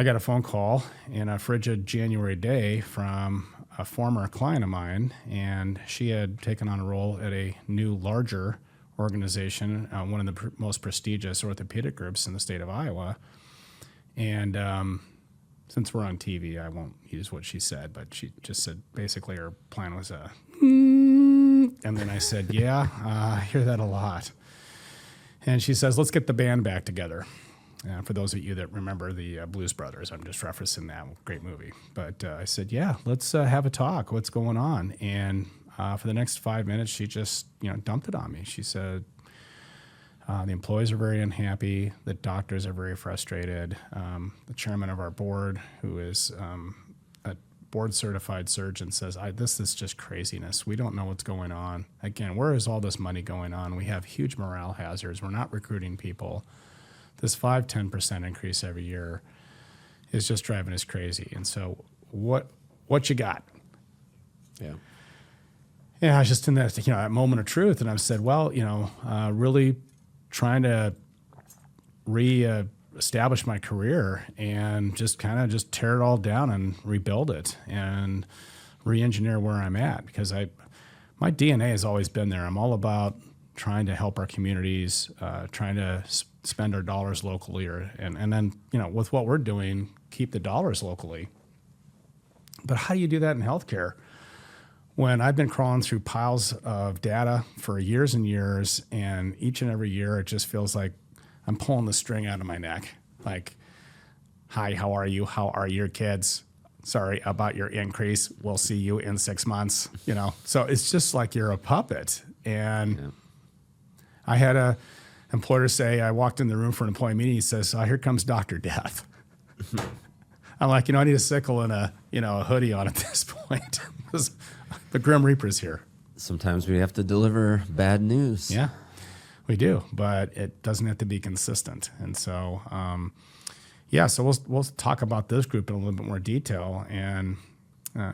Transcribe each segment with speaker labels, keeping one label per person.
Speaker 1: I got a phone call in a frigid January day from a former client of mine, and she had taken on a role at a new, larger organization, one of the most prestigious orthopedic groups in the state of Iowa. And since we're on TV, I won't use what she said, but she just said basically her plan was and then I said, yeah, I hear that a lot. And she says, let's get the band back together. For those of you that remember the Blues Brothers, I'm just referencing that great movie. But I said, yeah, let's have a talk. What's going on? And for the next 5 minutes, she just dumped it on me. She said, the employees are very unhappy. The doctors are very frustrated. The chairman of our board, who is a board-certified surgeon, says, this is just craziness. We don't know what's going on. Again, where is all this money going on? We have huge morale hazards. We're not recruiting people. This 5-10% increase every year is just driving us crazy. And so what you got?
Speaker 2: Yeah.
Speaker 1: Yeah, I was just in that moment of truth, and I said, well, really trying to establish my career and just tear it all down and rebuild it and re-engineer where I'm at, because my DNA has always been there. I'm all about trying to help our communities, trying to spend our dollars locally, and then with what we're doing, keep the dollars locally. But how do you do that in healthcare when I've been crawling through piles of data for years and years, and each and every year it just feels like I'm pulling the string out of my neck? Like, hi, how are you? How are your kids? Sorry about your increase. We'll see you in 6 months. So it's just like you're a puppet. And yeah. I had a employer say, I walked in the room for an employee meeting. He says, here comes Dr. Death. I'm like, I need a sickle and a hoodie on at this point. The Grim Reaper's here.
Speaker 2: Sometimes we have to deliver bad news.
Speaker 1: Yeah, we do, but it doesn't have to be consistent. And so, so we'll talk about this group in a little bit more detail. And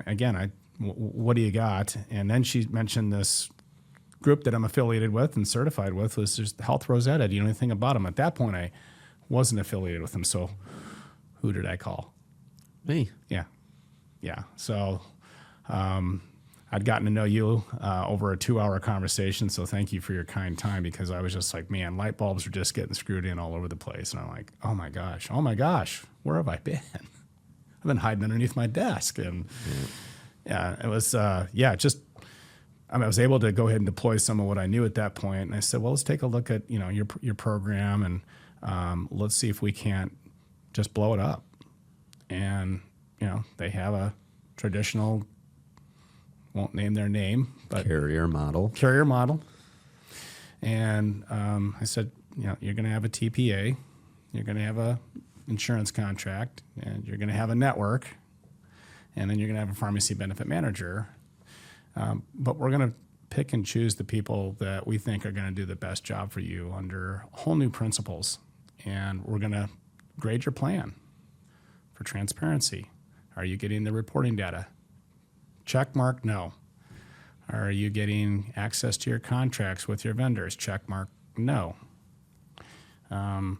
Speaker 1: again, what do you got? And then she mentioned this group that I'm affiliated with and certified with was just Health Rosetta. Do you know anything about them? At that point, I wasn't affiliated with them. So who did I call?
Speaker 2: Me.
Speaker 1: Yeah. So I'd gotten to know you over a 2-hour conversation. So thank you for your kind time, because I was just like, man, light bulbs are just getting screwed in all over the place. And I'm like, oh my gosh, where have I been? I've been hiding underneath my desk. And it was, I was able to go ahead and deploy some of what I knew at that point. And I said, well, let's take a look at, your program, and let's see if we can't just blow it up. And, they have a traditional, won't name their name, but
Speaker 2: carrier model.
Speaker 1: And I said, you're going to have a TPA, you're going to have a insurance contract, and you're going to have a network, and then you're going to have a pharmacy benefit manager. But we're going to pick and choose the people that we think are going to do the best job for you under whole new principles. And we're going to grade your plan for transparency. Are you getting the reporting data? Check mark, no. Are you getting access to your contracts with your vendors? Check mark, no. Are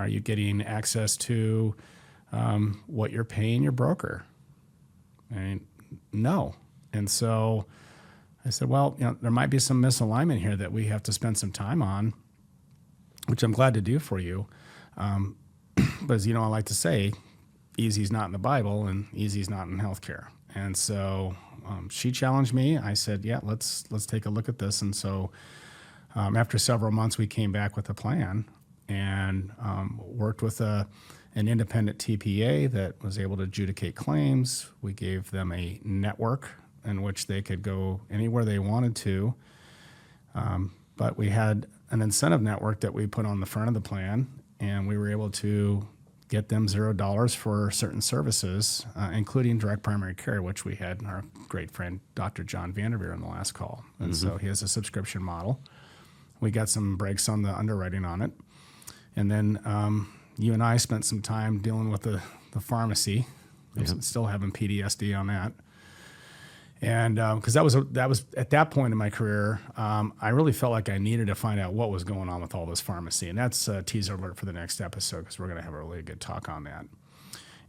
Speaker 1: you getting access to what you're paying your broker? No. And so I said, well, there might be some misalignment here that we have to spend some time on, which I'm glad to do for you. But as I like to say, easy's not in the Bible and easy's not in healthcare. And so she challenged me. I said, yeah, let's take a look at this. And so after several months, we came back with a plan and worked with an independent TPA that was able to adjudicate claims. We gave them a network in which they could go anywhere they wanted to. But we had an incentive network that we put on the front of the plan, and we were able to get them $0 for certain services, including direct primary care, which we had our great friend, Dr. John Vanderveer, on the last call. And so he has a subscription model. We got some breaks on the underwriting on it. And then you and I spent some time dealing with the pharmacy. I'm still having PTSD on that. And because that was at that point in my career, I really felt like I needed to find out what was going on with all this pharmacy. And that's a teaser alert for the next episode, because we're going to have a really good talk on that.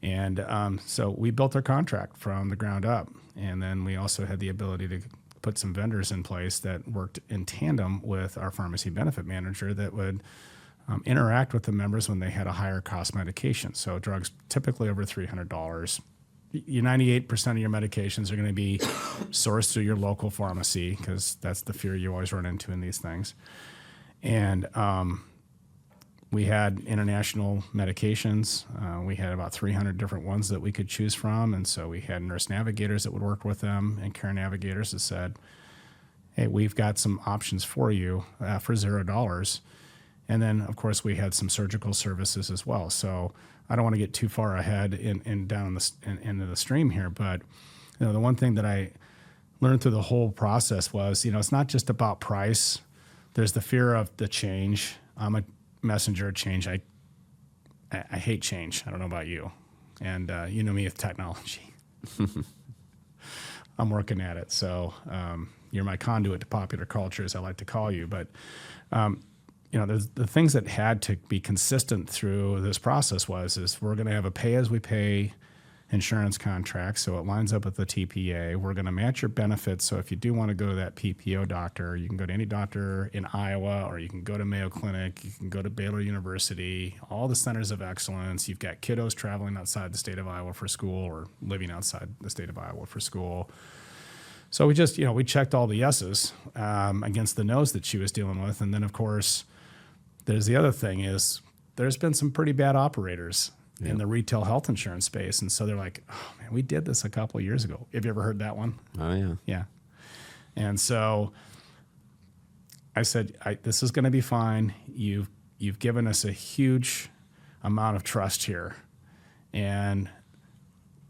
Speaker 1: And so we built our contract from the ground up. And then we also had the ability to put some vendors in place that worked in tandem with our pharmacy benefit manager that would interact with the members when they had a higher cost medication. So drugs typically over $300. Your 98% of your medications are going to be sourced through your local pharmacy because that's the fear you always run into in these things. And we had international medications. We had about 300 different ones that we could choose from. And so we had nurse navigators that would work with them and care navigators that said, hey, we've got some options for you for $0. And then, of course, we had some surgical services as well. So I don't want to get too far ahead in down into the stream here, but the one thing that I learned through the whole process was, it's not just about price. There's the fear of the change. I'm a messenger of change. I hate change. I don't know about you, and you know me with technology. I'm working at it, so you're my conduit to popular culture, as I like to call you, but. There's the things that had to be consistent through this process is we're going to have a pay-as-we-pay insurance contract, so it lines up with the TPA. We're going to match your benefits, so if you do want to go to that PPO doctor, you can go to any doctor in Iowa, or you can go to Mayo Clinic, you can go to Baylor University, all the centers of excellence. You've got kiddos traveling outside the state of Iowa for school or living outside the state of Iowa for school. So we just, we checked all the yeses against the no's that she was dealing with, and then, of course, there's the other thing is there's been some pretty bad operators in the retail health insurance space. And so they're like, oh, man, we did this a couple of years ago. Have you ever heard that one?
Speaker 2: Oh, yeah.
Speaker 1: Yeah. And so I said, this is going to be fine. You've given us a huge amount of trust here. And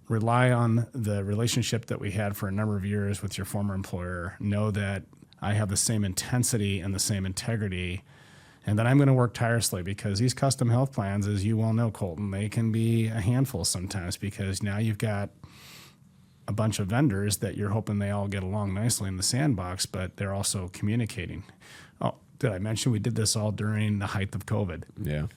Speaker 1: rely on the relationship that we had for a number of years with your former employer. Know that I have the same intensity and the same integrity, and that I'm going to work tirelessly, because these custom health plans, as you well know, Colton, they can be a handful sometimes, because now you've got a bunch of vendors that you're hoping they all get along nicely in the sandbox, but they're also communicating. Oh, did I mention we did this all during the height of COVID?
Speaker 2: Yeah.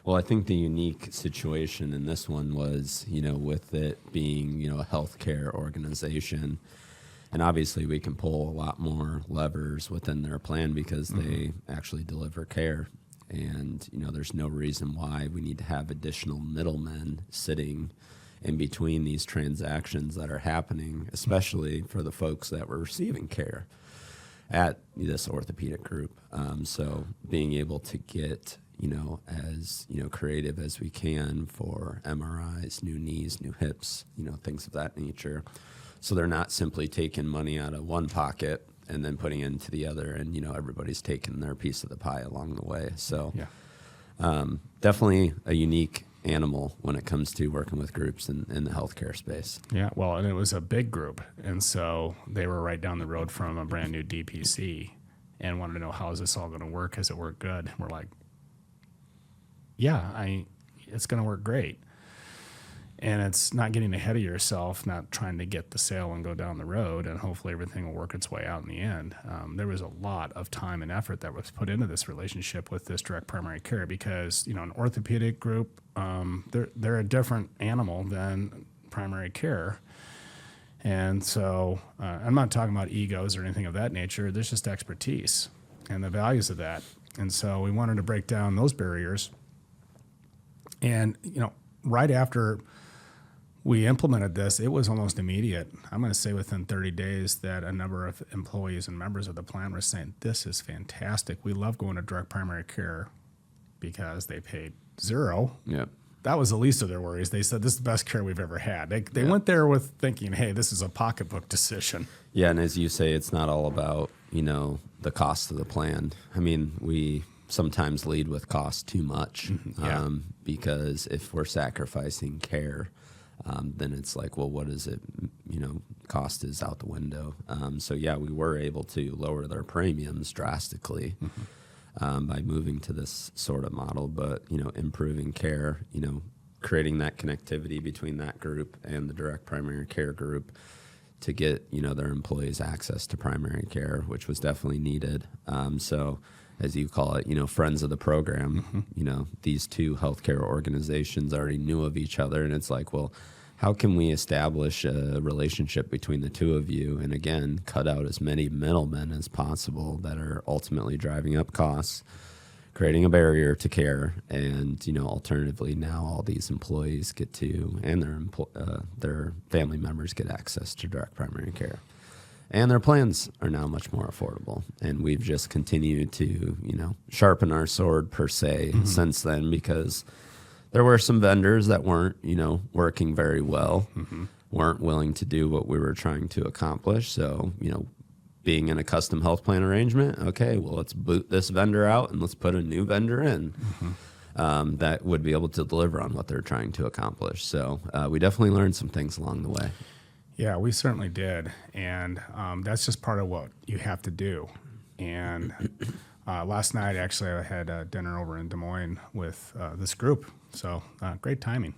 Speaker 2: Well, I think the unique situation in this one was, with it being, a healthcare organization, and obviously we can pull a lot more levers within their plan because they actually deliver care. And, there's no reason why we need to have additional middlemen sitting in between these transactions that are happening, especially for the folks that were receiving care at this orthopedic group. So being able to get, as, creative as we can for MRIs, new knees, new hips, things of that nature. So they're not simply taking money out of one pocket and then putting it into the other, and everybody's taking their piece of the pie along the way. So definitely a unique animal when it comes to working with groups in the healthcare space.
Speaker 1: Yeah, well, and it was a big group, and so they were right down the road from a brand new DPC and wanted to know, how is this all going to work? Has it worked good? We're like, yeah, it's going to work great. And it's not getting ahead of yourself, not trying to get the sale and go down the road, and hopefully everything will work its way out in the end. There was a lot of time and effort that was put into this relationship with this direct primary care, because, an orthopedic group, they're a different animal than primary care. And so I'm not talking about egos or anything of that nature. There's just expertise and the values of that. And so we wanted to break down those barriers. And, right after we implemented this, it was almost immediate. I'm going to say within 30 days that a number of employees and members of the plan were saying, this is fantastic. We love going to direct primary care because they paid zero.
Speaker 2: Yep.
Speaker 1: That was the least of their worries. They said, this is the best care we've ever had. They went there with thinking, hey, this is a pocketbook decision.
Speaker 2: Yeah, and as you say, it's not all about, the cost of the plan. I mean, we sometimes lead with cost too much because if we're sacrificing care, then it's like, well, what is it? Cost is out the window. So we were able to lower their premiums drastically by moving to this sort of model, but, improving care, creating that connectivity between that group and the direct primary care group to get, their employees access to primary care, which was definitely needed. So as you call it, friends of the program. These two healthcare organizations already knew of each other, and it's like, well, how can we establish a relationship between the two of you, and again, cut out as many middlemen as possible that are ultimately driving up costs, creating a barrier to care, and alternatively, now all these employees get to, and their family members get access to direct primary care, and their plans are now much more affordable. And we've just continued to sharpen our sword per se since then, because there were some vendors that weren't working very well, weren't willing to do what we were trying to accomplish. So being in a custom health plan arrangement, okay, well, let's boot this vendor out and let's put a new vendor in that would be able to deliver on what they're trying to accomplish. So we definitely learned some things along the way.
Speaker 1: Yeah, we certainly did. And that's just part of what you have to do. And last night, actually, I had dinner over in Des Moines with this group. So great timing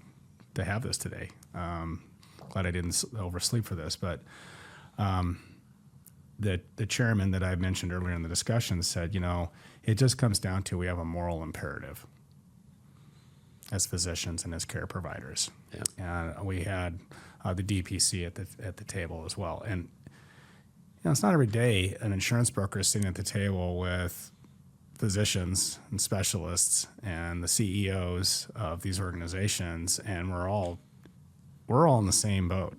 Speaker 1: to have this today. Glad I didn't oversleep for this. But the chairman that I mentioned earlier in the discussion said, it just comes down to we have a moral imperative as physicians and as care providers. Yeah. And we had the DPC at the table as well. And it's not every day an insurance broker is sitting at the table with physicians and specialists and the CEOs of these organizations, and we're all in the same boat.